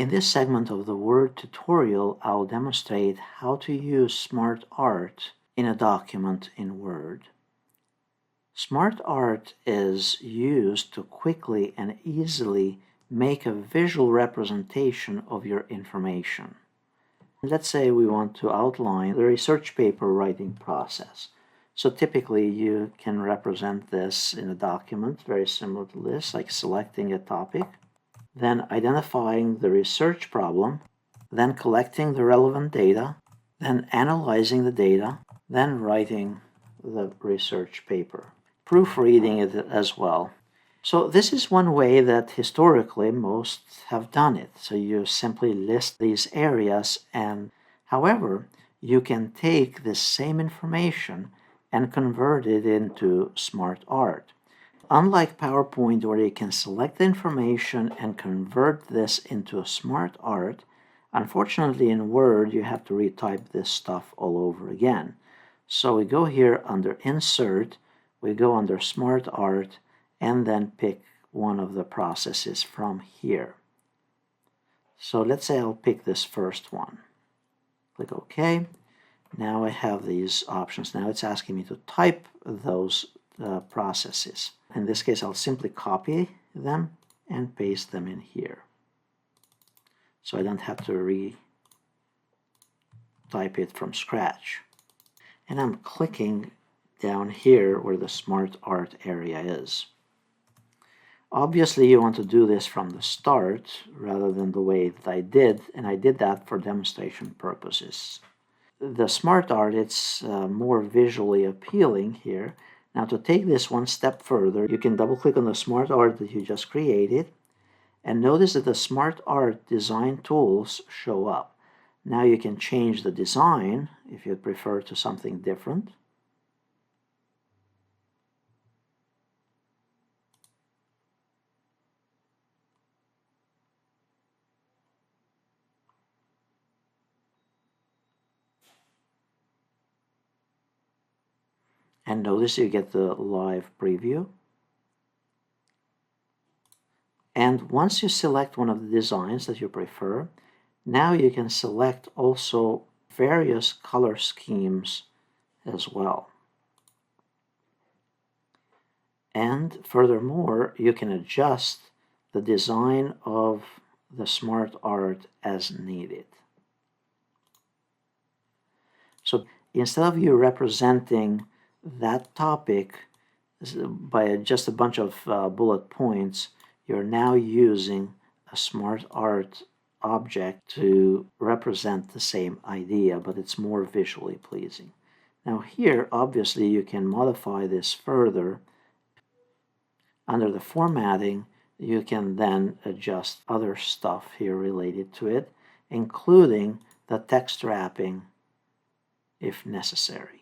In this segment of the Word tutorial, I'll demonstrate how to use SmartArt in a document in Word. SmartArt is used to quickly and easily make a visual representation of your information. Let's say we want to outline the research paper writing process. So typically you can represent this in a document very similar to this, like selecting a topic, then identifying the research problem, then collecting the relevant data, then analyzing the data, then writing the research paper, proofreading it as well. So this is one way that historically most have done it. So you simply list these areas, and however, you can take this same information and convert it into SmartArt. Unlike PowerPoint, where you can select the information and convert this into a SmartArt, unfortunately in Word you have to retype this stuff all over again. So we go here under Insert, we go under SmartArt, and then pick one of the processes from here. So let's say I'll pick this first one. Click OK. Now I have these options. Now it's asking me to type those processes. In this case, I'll simply copy them and paste them in here. So I don't have to re-type it from scratch. And I'm clicking down here where the SmartArt area is. Obviously, you want to do this from the start rather than the way that I did, and I did that for demonstration purposes. The SmartArt, it's more visually appealing here. Now to take this one step further, you can double-click on the SmartArt that you just created, and notice that the SmartArt design tools show up. Now you can change the design if you prefer to something different. And notice you get the live preview. And once you select one of the designs that you prefer, now you can select also various color schemes as well. And furthermore, you can adjust the design of the SmartArt as needed. So instead of you representing that topic by just a bunch of bullet points, you're now using a SmartArt object to represent the same idea, but it's more visually pleasing. Now here, obviously, you can modify this further. Under the formatting, you can then adjust other stuff here related to it, including the text wrapping if necessary.